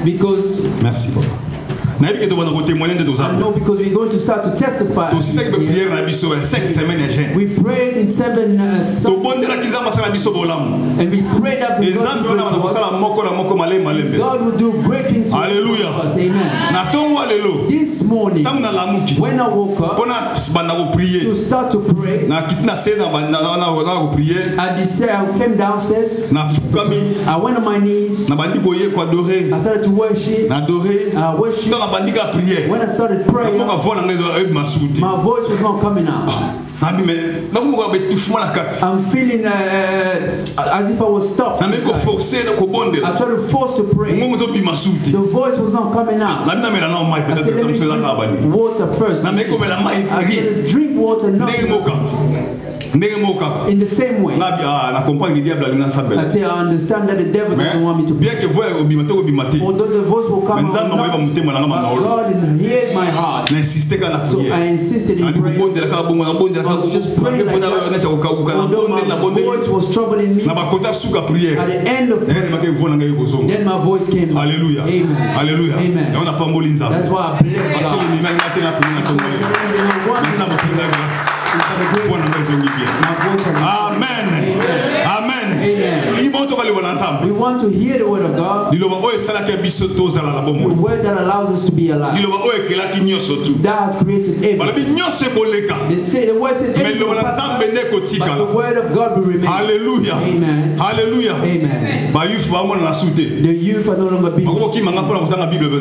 Because merci papa. I know because we're going to start to testify. We prayed in 7 songs. And we prayed that God will do great things for us. Amen. This morning, when I woke up to start to pray, I came downstairs. I went on my knees. I started to worship. Worship. When I started praying, my voice was not coming out. I'm feeling as if I was stuffed. I tried to force to pray. The voice was not coming out. I said, let me drink water first. I tried to drink water, not in the same way. I say, I understand that the devil doesn't want me to pray. Although the voice will come out, God hears my heart. So I insisted in praying. I was just praying like that. Although my voice was troubling me, at the end of prayer, then my voice came out. Hallelujah. Amen. Hallelujah. Amen. That's why I bless God. Amen. Amen. Amen. We want to hear the word of God. The word that allows us to be alive. That has created everything. The word says everything, but the word of God will remain. Hallelujah. Amen. Hallelujah. Amen. The youth are no longer being.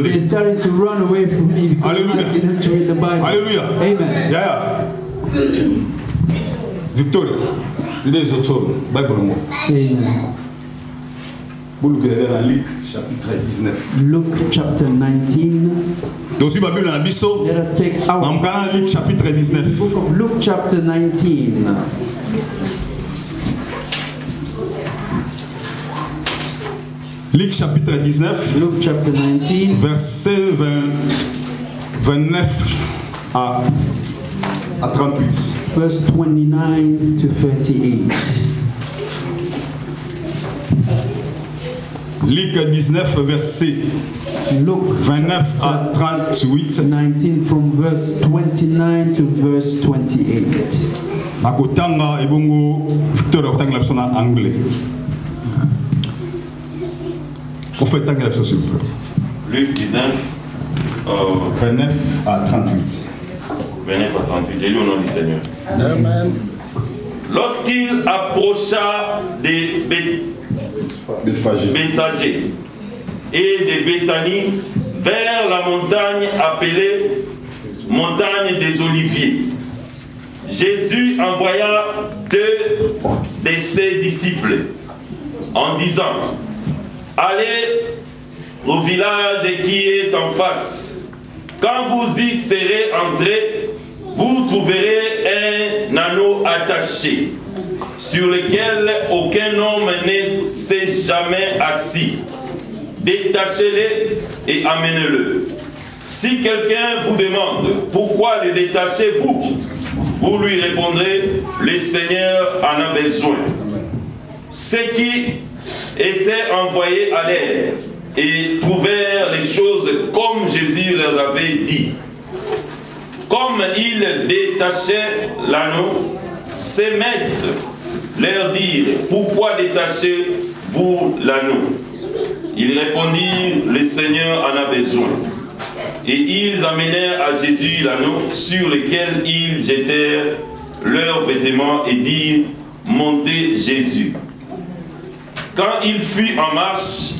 They're starting to run away from me because I'm asking them to read the Bible. Hallelujah. Amen. Yeah. Victoria, les autres, Bible. Luc chapitre 19. Luke chapter 19. Let us take our Luc chapitre 19. book of Luke chapter 19. Luc chapitre 19. Luke chapter 19. Verset 29 à 38. Verse 29 to 38. Luc 19, verset Luke 29 à 38. 19 from verse 29 to verse 28. Nakotanga ebongo Victor akotanga la en anglais. On fait tanga la s'il vous plaît. Luc 19 29 à 38. 29 à 38. J'ai lu au nom du Seigneur. Amen. Lorsqu'il approcha des Bethphagée et de Béthanie vers la montagne appelée montagne des Oliviers, Jésus envoya 2 de ses disciples en disant: allez au village qui est en face. Quand vous y serez entrés, vous trouverez un anneau attaché, sur lequel aucun homme ne s'est jamais assis. Détachez-le et amenez-le. Si quelqu'un vous demande pourquoi le détachez-vous, vous lui répondrez: le Seigneur en a besoin. Ceux qui étaient envoyés allèrent et trouvèrent les choses comme Jésus leur avait dit. Comme ils détachaient l'anneau, ses maîtres leur dirent: pourquoi détachez-vous l'anneau? Ils répondirent: le Seigneur en a besoin. Et ils amenèrent à Jésus l'anneau, sur lequel ils jetèrent leurs vêtements et dirent: montez Jésus. Quand il fut en marche,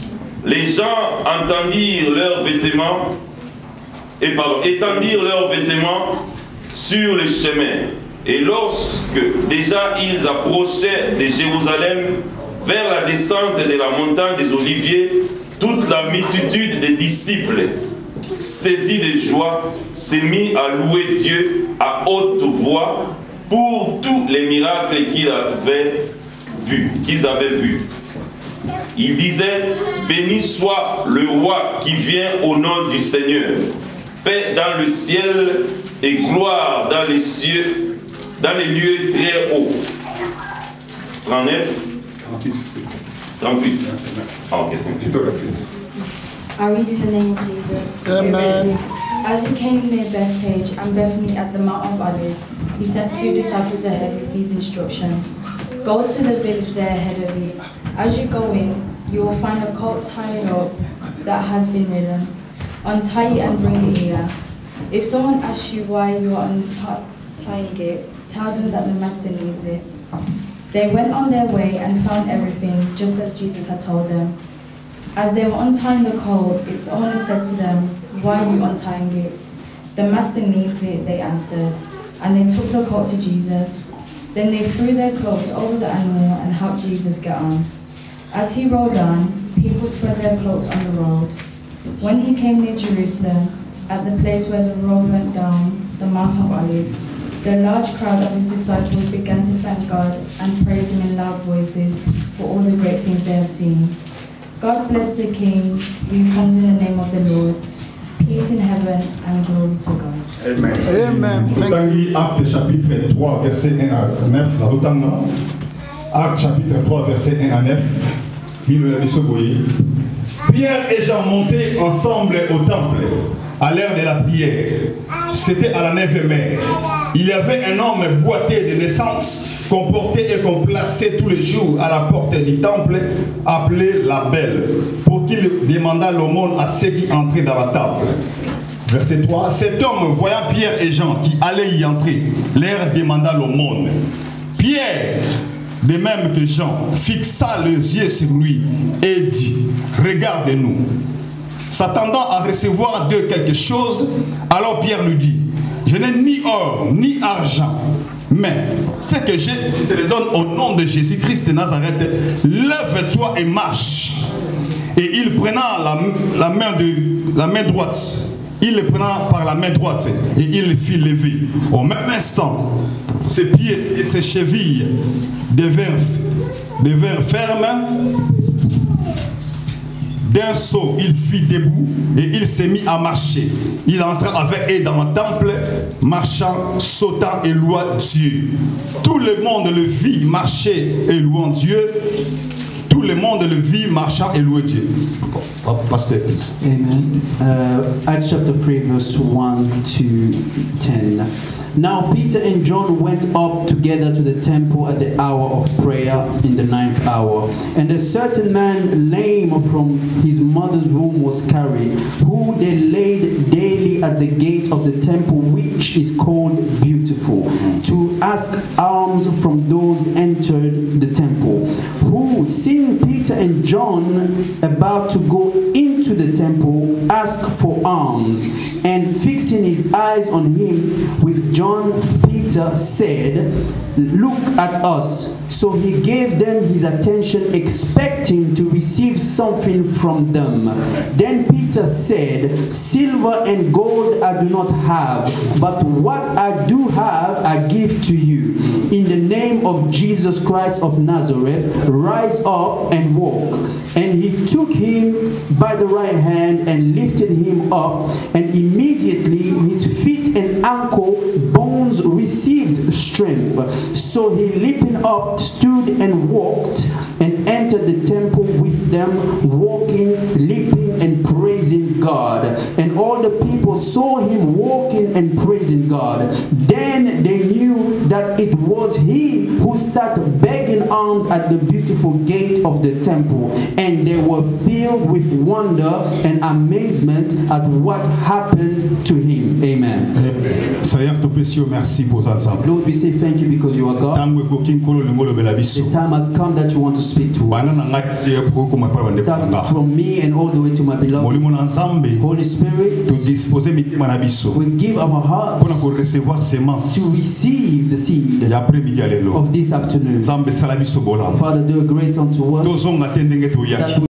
les gens étendirent leurs vêtements sur le chemin. Et lorsque déjà ils approchaient de Jérusalem vers la descente de la montagne des Oliviers, toute la multitude des disciples, saisis de joie, s'est mis à louer Dieu à haute voix pour tous les miracles qu'ils avaient vus. Ils disaient: béni soit le roi qui vient au nom du Seigneur. Paix dans le ciel et gloire dans les cieux, dans les lieux très hauts. 39. 38. Ok, 38. I read in the name of Jesus. Amen. As he came near Bethphage and Bethany at the Mount of Olives, he sent 2 disciples ahead with these instructions. Go to the village there ahead of you. As you go in, you will find a colt tied up that has been ridden. Untie it and bring it here. If someone asks you why you are untying it, tell them that the master needs it. They went on their way and found everything just as Jesus had told them. As they were untying the colt, its owner said to them, "Why are you untying it?" "The master needs it," they answered. And they took the colt to Jesus. Then they threw their cloaks over the animal and helped Jesus get on. As he rode on, people spread their cloaks on the road. When he came near Jerusalem, at the place where the road went down, the Mount of Olives, the large crowd of his disciples began to thank God and praise him in loud voices for all the great things they have seen. God bless the King who comes in the name of the Lord. Peace in heaven and glory to God. Amen. Amen. Acte chapitre 3, verset 1 à 9. Acte chapitre 3, verset 1 à 9. Pierre et Jean montaient ensemble au temple à l'heure de la prière. C'était à la 9e heure. Il y avait un homme boiteux de naissance qu'on portait et qu'on plaçait tous les jours à la porte du temple, appelé la Belle, pour qu'il demandât l'aumône à ceux qui entraient dans la table. Verset 3. Cet homme, voyant Pierre et Jean qui allaient y entrer, leur demanda l'aumône. Pierre, de même que Jean, fixa les yeux sur lui et dit: regarde-nous. S'attendant à recevoir d'eux quelque chose, alors Pierre lui dit: je n'ai ni or ni argent, mais ce que j'ai, je te le donne au nom de Jésus-Christ de Nazareth. Lève-toi et marche. Et il prenant la main droite, il le prenant par la main droite et il le fit lever. Au même instant, ses pieds et ses chevilles devinrent fermes. D'un saut, il fit debout et il s'est mis à marcher. Il entra avec eux dans le temple, marchant, sautant et louant Dieu. Tout le monde le vit marcher et louant Dieu. Tout le monde le vit marchant et louant Dieu. Pasteur. Amen. Acts chapter 3, verse 1 to 10. Now Peter and John went up together to the temple at the hour of prayer in the 9th hour. And a certain man lame from his mother's womb was carried, who they laid daily at the gate of the temple, which is called Beautiful, to ask alms from those entered the temple. Who, seeing Peter and John about to go into the temple, asked for alms, and fixing his eyes on him with John, Peter said, "Look at us." So he gave them his attention, expecting to receive something from them. Then Peter said, "Silver and gold I do not have, but what I do have I give to you. In the name of Jesus Christ of Nazareth, rise up and walk." And he took him by the right hand and lifted him up, and immediately his feet and ankle bones received strength. So he, leaping up, stood and walked, and entered the temple with them, walking, leaping, and praising God. And all the people saw him walking and praising God. Then they knew that it was he who sat begging alms at the Beautiful gate of the temple. And they were filled with wonder and amazement at what happened to him. Amen. Lord, we say thank you because you are God. The time has come that you want to speak to us. Start from me and all the way to my beloved. Holy Spirit, we give our hearts to receive the seed of this afternoon. Father, do a grace unto us that